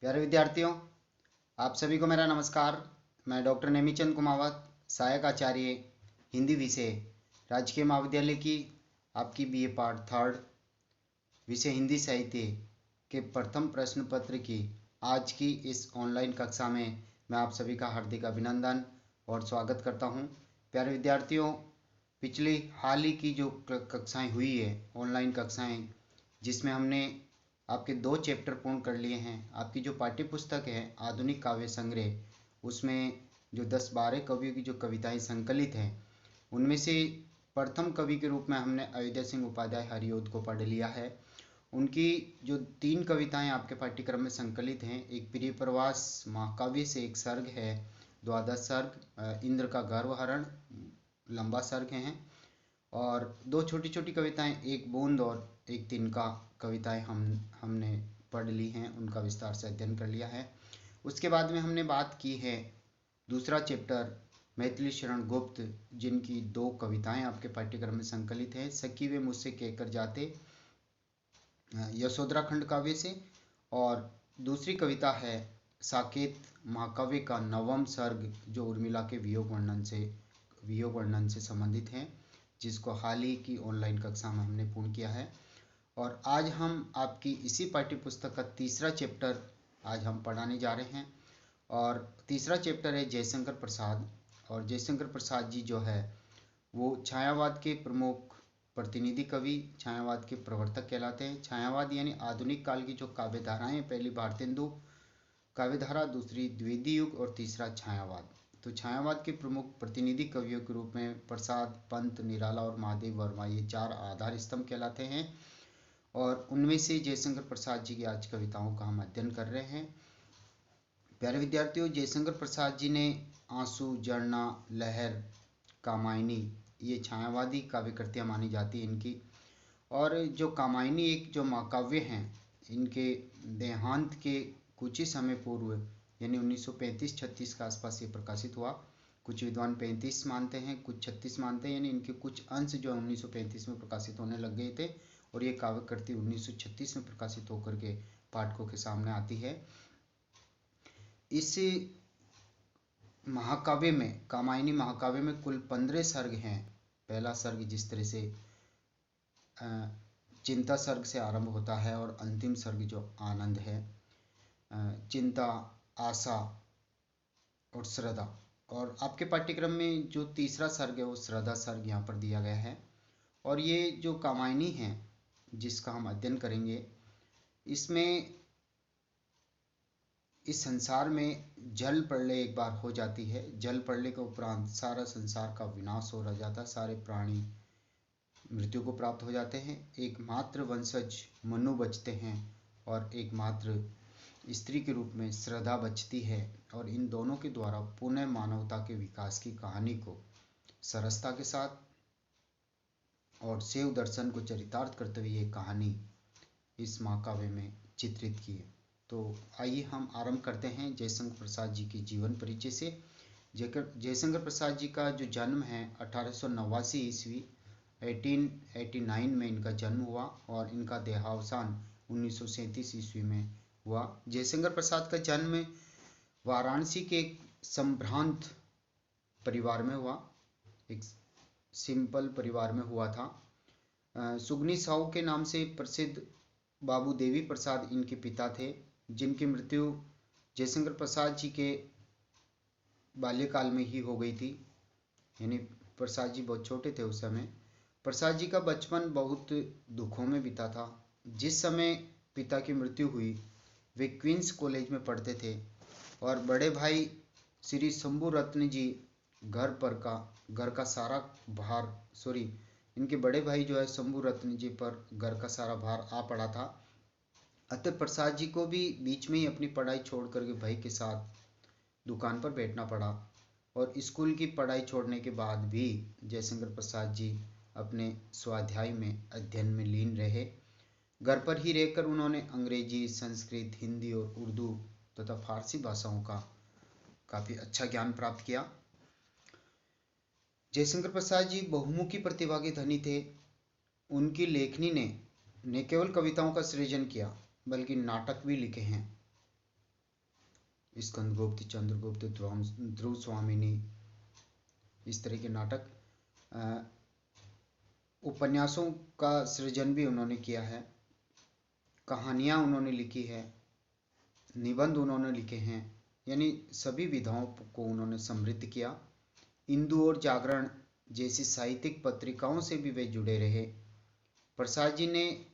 प्यारे विद्यार्थियों, आप सभी को मेरा नमस्कार। मैं डॉक्टर नेमीचंद कुमावत, सहायक आचार्य हिंदी विषय, राजकीय महाविद्यालय की आपकी बीए पार्ट थर्ड विषय हिंदी साहित्य के प्रथम प्रश्न पत्र की आज की इस ऑनलाइन कक्षा में मैं आप सभी का हार्दिक अभिनंदन और स्वागत करता हूं। प्यारे विद्यार्थियों, पिछली हाल ही की जो कक्षाएं हुई है, ऑनलाइन कक्षाएं, जिसमें हमने आपके 2 चैप्टर पूर्ण कर लिए हैं। आपकी जो पाठ्य पुस्तक है आधुनिक काव्य संग्रह, उसमें जो 10-12 कवियों की जो कविताएं संकलित हैं, उनमें से प्रथम कवि के रूप में हमने अयोध्या सिंह उपाध्याय हरिऔध को पढ़ लिया है। उनकी जो 3 कविताएं आपके पाठ्यक्रम में संकलित हैं, एक प्रिय प्रवास महाकाव्य से एक सर्ग है, द्वादश सर्ग इंद्र का गर्वहरण लंबा सर्ग हैं, और 2 छोटी छोटी कविताएं एक बूंद और एक तिनका कविताएं हमने पढ़ ली हैं, उनका विस्तार से अध्ययन कर लिया है। उसके बाद में हमने बात की है दूसरा चैप्टर मैथिली शरण गुप्त, जिनकी 2 कविताएं आपके पाठ्यक्रम में संकलित हैं, सखी वे मुझसे कहकर जाते यशोधरा खंड काव्य से, और दूसरी कविता है साकेत महाकाव्य का नवम सर्ग, जो उर्मिला के वियोग वर्णन से संबंधित है, जिसको हाल ही की ऑनलाइन कक्षा में हमने पूर्ण किया है। और आज हम आपकी इसी पाठ्य पुस्तक का तीसरा चैप्टर आज हम पढ़ाने जा रहे हैं, और तीसरा चैप्टर है जयशंकर प्रसाद। और जयशंकर प्रसाद जी जो है वो छायावाद के प्रमुख प्रतिनिधि कवि, छायावाद के प्रवर्तक कहलाते हैं। छायावाद यानी आधुनिक काल की जो काव्य धाराएं, पहली भारतेंदु काव्यधारा, दूसरी द्विवेदी युग और तीसरा छायावाद। तो छायावाद के प्रमुख प्रतिनिधि कवियों के रूप में प्रसाद, पंत, निराला और महादेव वर्मा, ये 4 आधार स्तंभ कहलाते हैं। और उनमें से जयशंकर प्रसाद जी की आज कविताओं का हम अध्ययन कर रहे हैं। प्यारे विद्यार्थियों, जयशंकर प्रसाद जी ने आंसू, झरना, लहर, कामायनी, ये छायावादी काव्य कृतियाँ मानी जाती हैं इनकी। और जो कामायनी एक जो महाकाव्य हैं, इनके देहांत के कुछ ही समय पूर्व यानी 1935-36 के आसपास ये प्रकाशित हुआ। कुछ विद्वान 35 मानते हैं, कुछ 36 मानते हैं, यानी इनके कुछ अंश जो 1935 में प्रकाशित होने लग गए थे, और ये काव्य कृति 1936 में प्रकाशित होकर के पाठकों के सामने आती है। इस महाकाव्य में, कामायनी महाकाव्य में कुल 15 सर्ग हैं। पहला सर्ग जिस तरह से चिंता सर्ग से आरंभ होता है, और अंतिम सर्ग जो आनंद है, चिंता, आशा और श्रद्धा। और आपके पाठ्यक्रम में जो तीसरा सर्ग है वो श्रद्धा सर्ग यहाँ पर दिया गया है। और ये जो कामायनी है जिसका हम अध्ययन करेंगे, इसमें इस संसार में जल प्रलय एक बार हो जाती है। जल प्रलय के उपरांत सारा संसार का विनाश हो जाता है, सारे प्राणी मृत्यु को प्राप्त हो जाते हैं। एकमात्र वंशज मनु बचते हैं, और एकमात्र स्त्री के रूप में श्रद्धा बचती है। और इन दोनों के द्वारा पुनः मानवता के विकास की कहानी को सरसता के साथ और शिव दर्शन को चरितार्थ करते हुए ये कहानी इस महाकाव्य में चित्रित की है। तो आइए हम आरंभ करते हैं जयशंकर प्रसाद जी की जीवन परिचय से। जयशंकर प्रसाद जी का जो जन्म है 1889 ईस्वी 1889 में इनका जन्म हुआ, और इनका देहावसान 1937 ईस्वी में हुआ। जयशंकर प्रसाद का जन्म वाराणसी के एक संभ्रांत परिवार में हुआ, एक सिंपल परिवार में हुआ था। सुगनी साहू के नाम से प्रसिद्ध बाबू देवी प्रसाद इनके पिता थे, जिनकी मृत्यु जयशंकर प्रसाद जी के बाल्यकाल में ही हो गई थी, यानी प्रसाद जी बहुत छोटे थे उस समय। प्रसाद जी का बचपन बहुत दुखों में बीता था। जिस समय पिता की मृत्यु हुई, वे क्वींस कॉलेज में पढ़ते थे, और बड़े भाई श्री शंभू रत्न जी घर का सारा भार इनके बड़े भाई जो है शंभू रत्न जी पर घर का सारा भार आ पड़ा था। अतः प्रसाद जी को भी बीच में ही अपनी पढ़ाई छोड़ करके भाई के साथ दुकान पर बैठना पड़ा। और स्कूल की पढ़ाई छोड़ने के बाद भी जयशंकर प्रसाद जी अपने स्वाध्याय में, अध्ययन में लीन रहे। घर पर ही रहकर उन्होंने अंग्रेजी, संस्कृत, हिंदी और उर्दू तथा फारसी भाषाओं का काफ़ी अच्छा ज्ञान प्राप्त किया। जयशंकर प्रसाद जी बहुमुखी प्रतिभा के धनी थे। उनकी लेखनी ने न केवल कविताओं का सृजन किया, बल्कि नाटक भी लिखे हैं। स्कंदगुप्त, चंद्रगुप्त, ध्रुव स्वामिनी, इस तरह के नाटक। उपन्यासों का सृजन भी उन्होंने किया है, कहानियाँ उन्होंने लिखी है, निबंध उन्होंने लिखे हैं, यानी सभी विधाओं को उन्होंने समृद्ध किया। इंदु और जागरण जैसी साहित्यिक पत्रिकाओं से भी वे जुड़े रहे। प्रसाद जी ने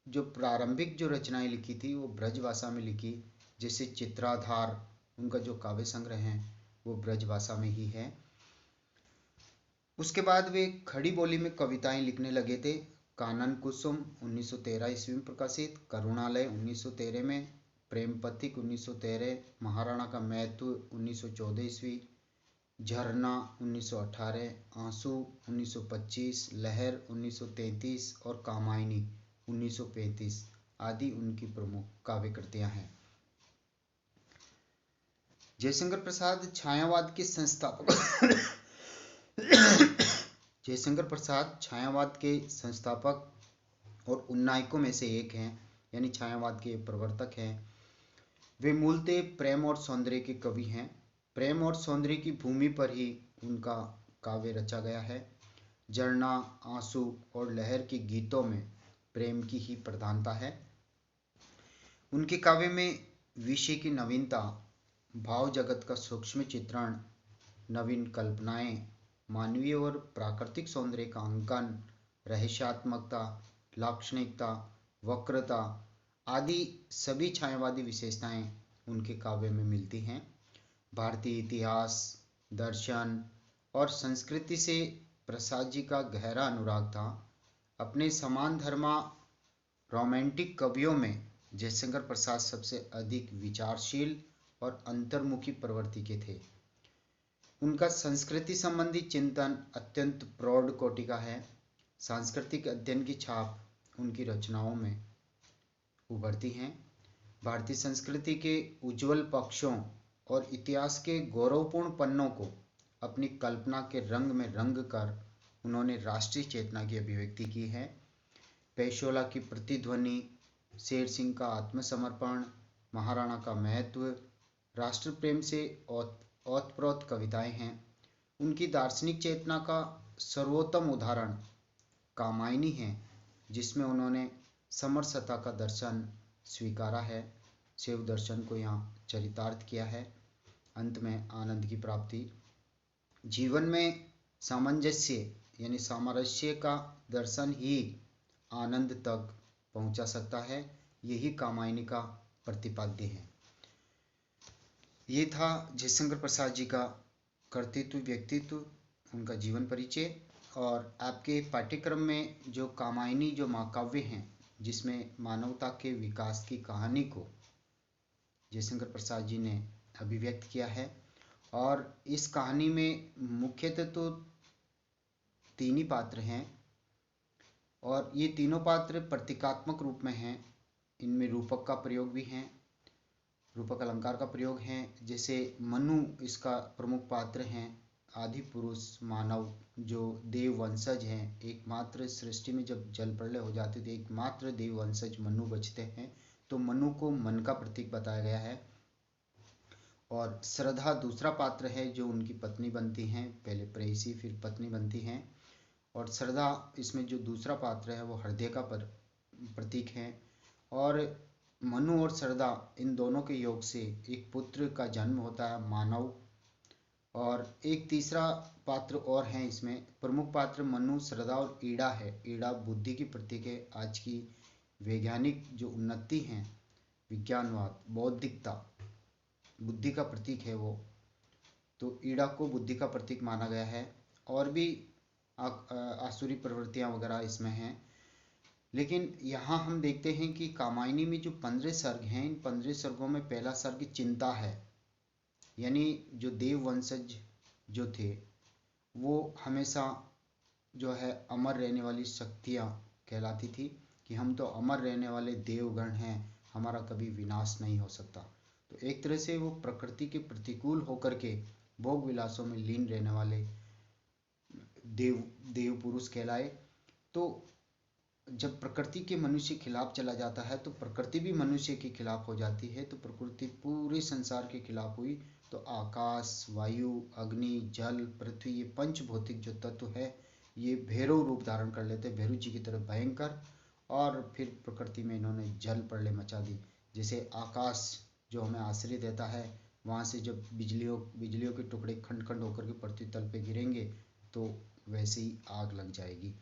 जो प्रारंभिक जो रचनाएं लिखी थी वो ब्रजभाषा में लिखी, जैसे चित्राधार, उनका जो काव्य संग्रह है वो ब्रजभाषा में ही है। उसके बाद वे खड़ी बोली में कविताएं लिखने लगे थे। कानन कुसुम 1913 ईस्वी में प्रकाशित, करुणालय 1913 में, प्रेम पथिक 1913, महाराणा का महत्व 1914 ईस्वी, झरना 1918, आंसू 1925, लहर 1933 और कामायनी 1935 आदि उनकी प्रमुख काव्य कृतियां हैं। जयशंकर प्रसाद छायावाद के संस्थापक जयशंकर प्रसाद छायावाद के संस्थापक और उन्नायकों में से एक हैं, यानी छायावाद के प्रवर्तक हैं। वे मूलतः प्रेम और सौंदर्य के कवि हैं। प्रेम और सौंदर्य की भूमि पर ही उनका काव्य रचा गया है। झरना, आंसू और लहर के गीतों में प्रेम की ही प्रधानता है। उनके काव्य में विषय की नवीनता, भाव जगत का सूक्ष्म चित्रण, नवीन कल्पनाएं, मानवीय और प्राकृतिक सौंदर्य का अंकन, रहस्यात्मकता, लाक्षणिकता, वक्रता आदि सभी छायावादी विशेषताएं उनके काव्य में मिलती हैं। भारतीय इतिहास, दर्शन और संस्कृति से प्रसाद जी का गहरा अनुराग था। अपने समान धर्मा रोमांटिक कवियों में जयशंकर प्रसाद सबसे अधिक विचारशील और अंतर्मुखी प्रवृत्ति के थे। उनका संस्कृति संबंधी चिंतन अत्यंत प्रौढ़ कोटि का है। सांस्कृतिक अध्ययन की छाप उनकी रचनाओं में उभरती हैं। भारतीय संस्कृति के उज्जवल पक्षों और इतिहास के गौरवपूर्ण पन्नों को अपनी कल्पना के रंग में रंग कर उन्होंने राष्ट्रीय चेतना की अभिव्यक्ति की है। पेशोला की प्रतिध्वनि, शेर सिंह का आत्मसमर्पण, महाराणा का महत्व, राष्ट्र प्रेम से ओतप्रोत कविताएं हैं। उनकी दार्शनिक चेतना का सर्वोत्तम उदाहरण कामायनी है, जिसमें उन्होंने समरसता का दर्शन स्वीकारा है, शिव दर्शन को यहाँ चरितार्थ किया है, अंत में आनंद की प्राप्ति। जीवन में सामंजस्य यानी सामरस्य का दर्शन ही आनंद तक पहुंचा सकता है, यही कामायनी का प्रतिपाद्य है। ये था जयशंकर प्रसाद जी का कर्तृत्व, व्यक्तित्व, उनका जीवन परिचय। और आपके पाठ्यक्रम में जो कामायनी जो महाकाव्य हैं, जिसमें मानवता के विकास की कहानी को जयशंकर प्रसाद जी ने अभिव्यक्त किया है, और इस कहानी में मुख्यतः तो तीन ही पात्र हैं, और ये तीनों पात्र प्रतीकात्मक रूप में हैं। इनमें रूपक का प्रयोग भी है, रूपक अलंकार का प्रयोग है। जैसे मनु इसका प्रमुख पात्र हैं, आदि पुरुष मानव जो देव वंशज हैं। एकमात्र सृष्टि में जब जल प्रलय हो जाती है तो एकमात्र देव वंशज मनु बचते हैं, तो मनु को मन का प्रतीक बताया गया है। और श्रद्धा दूसरा पात्र है जो उनकी पत्नी बनती हैं, पहले प्रेयसी फिर पत्नी बनती हैं। और श्रद्धा इसमें जो दूसरा पात्र है वो हृदय का प्रतीक है। और मनु और श्रद्धा इन दोनों के योग से एक पुत्र का जन्म होता है, मानव। और एक तीसरा पात्र और है इसमें, प्रमुख पात्र मनु, श्रद्धा और ईड़ा है। ईड़ा बुद्धि की प्रतीक है। आज की वैज्ञानिक जो उन्नति है, विज्ञानवाद, बौद्धिकता, बुद्धि का प्रतीक है वो, तो ईड़ा को बुद्धि का प्रतीक माना गया है। और भी आसुरी प्रवृत्तियां वगैरह इसमें हैं। लेकिन यहाँ हम देखते हैं कि कामायनी में जो 15 सर्ग हैं, इन 15 सर्गों में पहला सर्ग चिंता है, यानी जो देव वंशज जो थे वो हमेशा जो है अमर रहने वाली शक्तियाँ कहलाती थी, कि हम तो अमर रहने वाले देवगण हैं, हमारा कभी विनाश नहीं हो सकता। तो एक तरह से वो प्रकृति के प्रतिकूल होकर के भोग विलासों में लीन रहने वाले देव पुरुष कहलाए। तो जब प्रकृति के मनुष्य के खिलाफ चला जाता है तो प्रकृति भी मनुष्य के खिलाफ हो जाती है। तो प्रकृति पूरे संसार के खिलाफ हुई तो आकाश, वायु, अग्नि, जल, पृथ्वी, ये पंच भौतिक जो तत्व है ये भैरव रूप धारण कर लेते हैं, भैरव जी की तरह भयंकर। और फिर प्रकृति में इन्होंने जल प्रलय मचा दी। जैसे आकाश जो हमें आश्रय देता है, वहाँ से जब बिजलियों के टुकड़े खंड खंड होकर के पृथ्वी तल पे गिरेंगे तो वैसे ही आग लग जाएगी।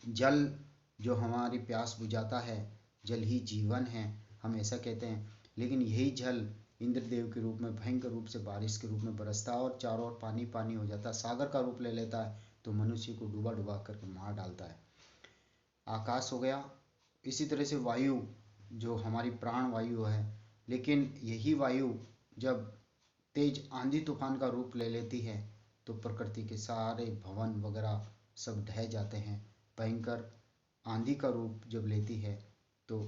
जल जो हमारी प्यास बुझाता है, जल ही जीवन है, हम ऐसा कहते हैं। लेकिन यही जल इंद्रदेव के रूप में भयंकर रूप से बारिश के रूप में बरसता है और चारों ओर पानी पानी हो जाता है, सागर का रूप ले लेता है, तो मनुष्य को डुबा डुबा करके मार डालता है। आकाश हो गया। इसी तरह से वायु जो हमारी प्राण वायु है, लेकिन यही वायु जब तेज आंधी तूफान का रूप ले लेती है तो प्रकृति के सारे भवन वगैरह सब ढह जाते हैं। भयंकर आंधी का रूप जब लेती है तो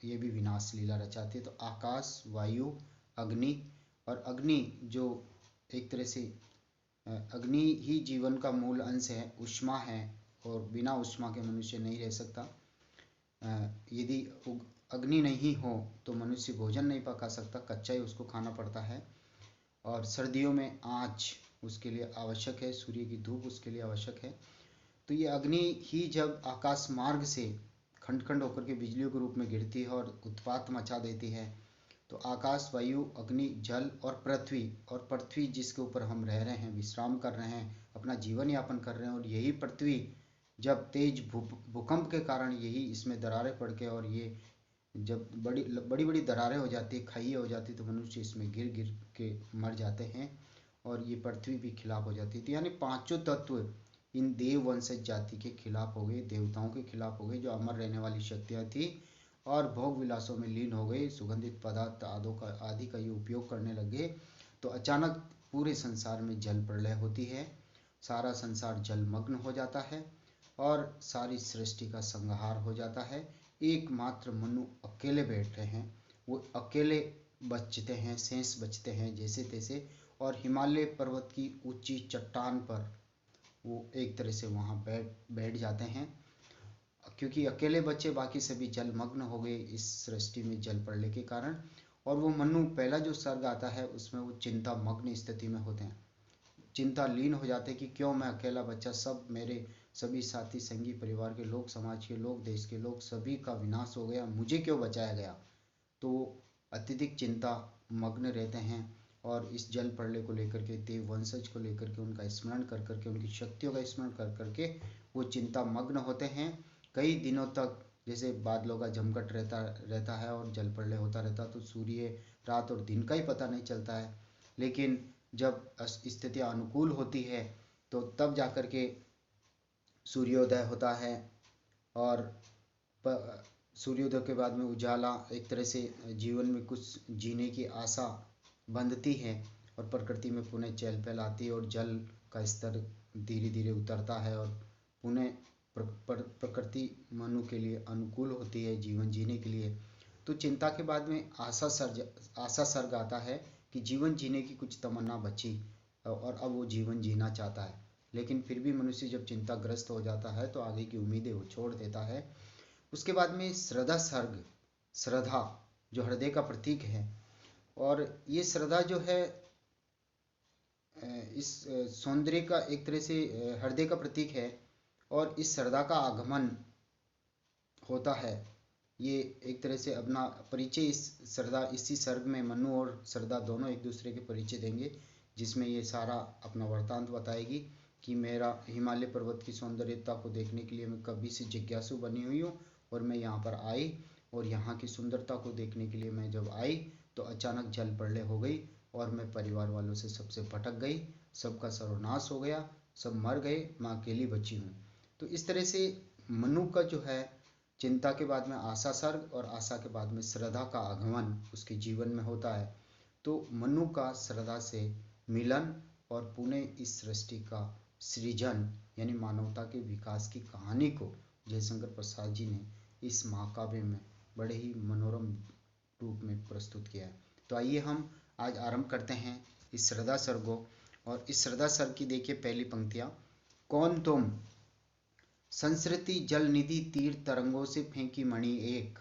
ये भी विनाश लीला रचाती है। तो आकाश, वायु, अग्नि, और अग्नि जो एक तरह से अग्नि ही जीवन का मूल अंश है, ऊष्मा है, और बिना ऊष्मा के मनुष्य नहीं रह सकता। यदि अग्नि नहीं हो तो मनुष्य भोजन नहीं पका सकता, कच्चा ही उसको खाना पड़ता है। और सर्दियों में आँच उसके लिए आवश्यक है, सूर्य की धूप उसके लिए आवश्यक है। तो ये अग्नि ही जब आकाश मार्ग से खंड खंड होकर के बिजलियों के रूप में गिरती है और उत्पात मचा देती है, तो आकाश, वायु, अग्नि, जल और पृथ्वी जिसके ऊपर हम रह रहे हैं, विश्राम कर रहे हैं, अपना जीवन यापन कर रहे हैं, और यही पृथ्वी जब तेज भूकंप के कारण यही इसमें दरारें पड़ के, और ये जब बड़ी बड़ी बड़ी दरारें हो जाती है, खाइए हो जाती है, तो मनुष्य इसमें गिर गिर के मर जाते हैं और ये पृथ्वी भी खिलाफ हो जाती है। तो यानी पांचों तत्व इन देव वंशज जाति के खिलाफ हो गए, देवताओं के खिलाफ हो गए, जो अमर रहने वाली शक्तियाँ थी, और भोग विलासों में लीन हो गए, सुगंधित पदार्थ आदि का ये उपयोग करने लगे। तो अचानक पूरे संसार में जल प्रलय होती है, सारा संसार जलमग्न हो जाता है और सारी सृष्टि का संहार हो जाता है। एकमात्र मनु अकेले बैठे हैं, वो अकेले बचते हैं, शेष बचते हैं जैसे तैसे, और हिमालय पर्वत की ऊंची चट्टान पर वो एक तरह से वहाँ बैठ जाते हैं, क्योंकि अकेले बच्चे, बाकी सभी जलमग्न हो गए इस सृष्टि में जल प्रलय के कारण। और वो मनु पहला जो सर्ग आता है उसमें वो चिंता मग्न स्थिति में होते हैं, चिंता लीन हो जाते हैं कि क्यों मैं अकेला बच्चा, सब मेरे सभी साथी संगी परिवार के लोग, समाज के लोग, देश के लोग, सभी का विनाश हो गया, मुझे क्यों बचाया गया। तो अत्यधिक चिंता मग्न रहते हैं और इस जल प्रलय को लेकर के, देव वंशज को लेकर के, उनका स्मरण कर करके, उनकी शक्तियों का स्मरण कर करके वो चिंता मग्न होते हैं कई दिनों तक। जैसे बादलों का जमघट रहता है और जल प्रलय होता रहता है, तो सूर्य, रात और दिन का ही पता नहीं चलता है। लेकिन जब स्थितियाँ अनुकूल होती है तो तब जाकर के सूर्योदय होता है, और सूर्योदय के बाद में उजाला, एक तरह से जीवन में कुछ जीने की आशा बंधती है, और प्रकृति में पुनः चहल पहल आती है, और जल का स्तर धीरे धीरे उतरता है, और पुनः प्रकृति मनु के लिए अनुकूल होती है जीवन जीने के लिए। तो चिंता के बाद में आशा सर्ग आता है कि जीवन जीने की कुछ तमन्ना बची, और अब वो जीवन जीना चाहता है। लेकिन फिर भी मनुष्य जब चिंताग्रस्त हो जाता है तो आगे की उम्मीदें वो छोड़ देता है। उसके बाद में श्रद्धा सर्ग, श्रद्धा जो हृदय का प्रतीक है, और ये श्रद्धा जो है इस सौंदर्य का एक तरह से हृदय का प्रतीक है, और इस श्रद्धा का आगमन होता है। ये एक तरह से अपना परिचय, इस श्रद्धा, इसी सर्ग में मनु और श्रद्धा दोनों एक दूसरे के परिचय देंगे, जिसमें ये सारा अपना वृत्तांत बताएगी कि मेरा हिमालय पर्वत की सौंदर्यता को देखने के लिए मैं कभी से जिज्ञासु बनी हुई हूँ, और मैं यहाँ पर आई, और यहाँ की सुंदरता को देखने के लिए मैं जब आई तो अचानक जल प्रलय हो गई, और मैं परिवार वालों से सबसे भटक गई, सबका सर्वनाश हो गया, सब मर गए, मैं अकेली बची हूँ। तो इस तरह से मनु का जो है चिंता के बाद में आशा सर्ग, और आशा के बाद में श्रद्धा का आगमन उसके जीवन में होता है। तो मनु का श्रद्धा से मिलन, और पुनः इस सृष्टि का सृजन, यानी मानवता के विकास की कहानी को जयशंकर प्रसाद जी ने इस महाकाव्य में बड़े ही मनोरम रूप में प्रस्तुत किया है। तो आइए हम आज आरंभ करते हैं इस श्रद्धा सर्ग को। और इस श्रद्धा सर्ग की देखिए पहली पंक्तियाँ, कौन तुम संस्कृति जल निधि तीर तरंगों से फेंकी मणि एक।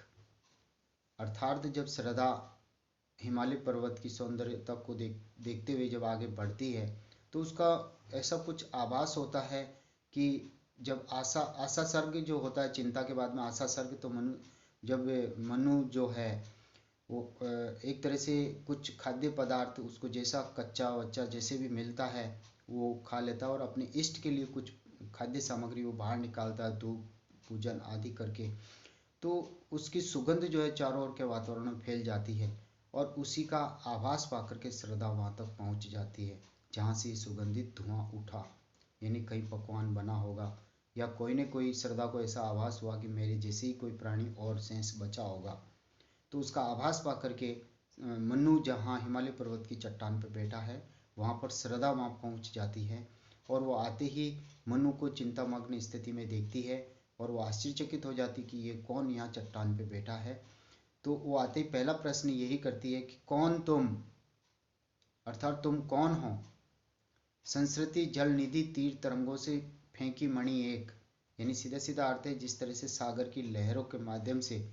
अर्थात जब श्रद्धा हिमालय पर्वत की सौंदर्यता को देखते हुए जब आगे बढ़ती है तो उसका ऐसा कुछ आभास होता है कि जब आशा आशा सर्ग जो होता है, चिंता के बाद में आशा सर्ग, तो जब मनु जो है वो एक तरह से कुछ खाद्य पदार्थ उसको जैसा कच्चा वच्चा जैसे भी मिलता है वो खा लेता है और अपने इष्ट के लिए कुछ खाद्य सामग्री वो बाहर निकालता है, धूप पूजन आदि करके। तो उसकी सुगंध जो है चारों ओर के वातावरण में फैल जाती है और उसी का आभास पाकर के श्रद्धा वहाँ तक पहुँच जाती है जहाँ से सुगंधित धुआं उठा, यानी कहीं पकवान बना होगा या कोई न कोई श्रद्धा को ऐसा आभास हुआ कि मेरे जैसे ही कोई प्राणी और शेष बचा होगा। तो उसका आभास पा करके मनु जहाँ हिमालय पर्वत की चट्टान पर बैठा है वहाँ पर श्रद्धा वहाँ पहुँच जाती है और वो आते ही मनु को चिंतामग्न स्थिति में देखती है और वो आश्चर्यचकित हो जाती कि ये कौन यहाँ चट्टान पे बैठा है। तो वो आते ही पहला प्रश्न यही करती है कि कौन तुम, अर्थात तुम कौन हो। संस्कृति जल निधि तीर तरंगों से फेंकी मणि एक, यानी सीधा सीधा अर्थ है जिस तरह से सागर की लहरों के माध्यम से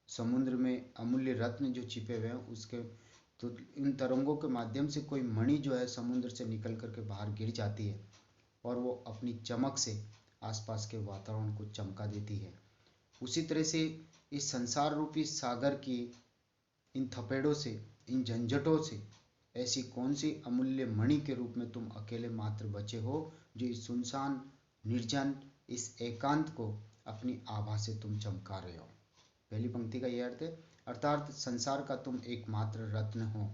समुद्र में अमूल्य रत्न जो छिपे हुए हैं उसके, तो इन तरंगों के माध्यम से कोई मणि जो है समुद्र से निकल करके बाहर गिर जाती है और वो अपनी चमक से आसपास के वातावरण को चमका देती है। उसी तरह से इस संसार रूपी सागर की इन थपेड़ों से, इन झंझटों से ऐसी कौन सी अमूल्य मणि के रूप में तुम अकेले मात्र बचे हो जो इस सुनसान निर्जन इस एकांत को अपनी आभा से तुम चमका रहे हो। पहली पंक्ति का यह अर्थ है, अर्थात संसार का तुम एकमात्र रत्न हो,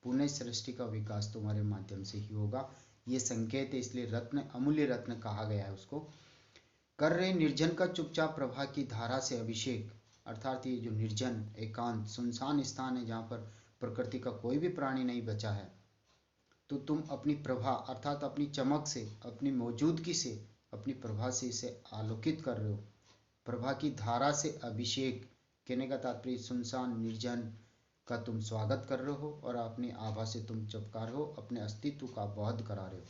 पुनः सृष्टि का विकास तुम्हारे माध्यम से ही होगा। ये संकेत है, इसलिए रत्न, अमूल्य रत्न कहा गया है उसको। कर रहे निर्जन का चुपचाप प्रभा की धारा से अभिषेक, अर्थात ये जो निर्जन एकांत सुनसान स्थान है जहाँ पर प्रकृति का कोई भी प्राणी नहीं बचा है, तो तुम अपनी प्रभा अर्थात अपनी चमक से, अपनी मौजूदगी से, अपनी प्रभा से इसे आलोकित कर रहे हो। प्रभा की धारा से अभिषेक कहने का तात्पर्य सुनसान निर्जन का तुम स्वागत कर रहे हो और अपनी आभा से तुम चमका रहे हो, अपने अस्तित्व का बोध करा रहे हो।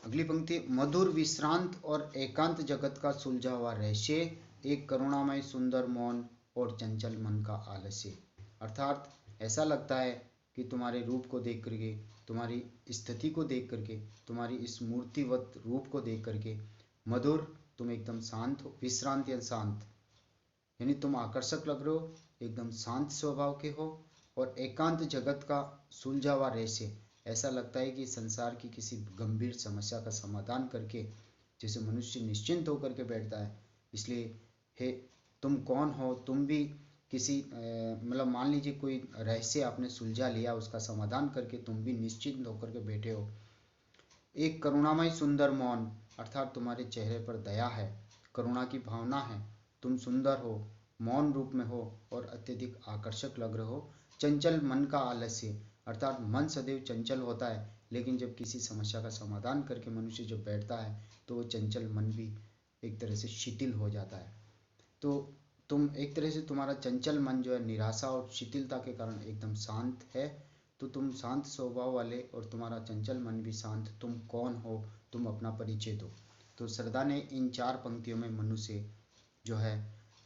अगली पंक्ति, मधुर विश्रांत और एकांत जगत का सुलझा हुआ रहस्य, एक करुणामय सुंदर मौन और चंचल मन का आलस्य। अर्थात ऐसा लगता है कि तुम्हारे रूप को देख करके, तुम्हारी स्थिति को देख करके, तुम्हारी इस मूर्तिवत रूप को देख करके मधुर, तुम एकदम शांत हो, विश्रांत या शांत यानी तुम आकर्षक लग रहे हो, एकदम शांत स्वभाव के हो और एकांत जगत का सुलझा हुआ रहस्य, ऐसा लगता है कि संसार की किसी गंभीर समस्या का समाधान करके जैसे मनुष्य निश्चिंत होकर के बैठता है। इसलिए हे तुम कौन हो, तुम भी किसी मतलब मान लीजिए कोई रहस्य आपने सुलझा लिया, उसका समाधान करके तुम भी निश्चिंत होकर के बैठे हो। एक करुणामय सुंदर मौन, अर्थात तुम्हारे चेहरे पर दया है, करुणा की भावना है, तुम सुंदर हो, मौन रूप में हो और अत्यधिक आकर्षक लग रहे हो। चंचल मन का आलस्य, अर्थात मन सदैव चंचल होता है, लेकिन जब किसी समस्या का समाधान करके मनुष्य जब बैठता है तो वो चंचल मन भी एक तरह से शिथिल हो जाता है। तो तुम एक तरह से, तुम्हारा चंचल मन जो है निराशा और शिथिलता के कारण एकदम शांत है, तो तुम शांत स्वभाव वाले और तुम्हारा चंचल मन भी शांत, तुम कौन हो, तुम अपना परिचय दो। तो श्रद्धा ने इन 4 पंक्तियों में मनु से जो है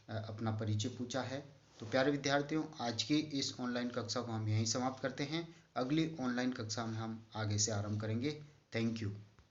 अपना परिचय पूछा है। तो प्यारे विद्यार्थियों, आज की इस ऑनलाइन कक्षा को हम यहीं समाप्त करते हैं। अगली ऑनलाइन कक्षा में हम आगे से आरंभ करेंगे। Thank you.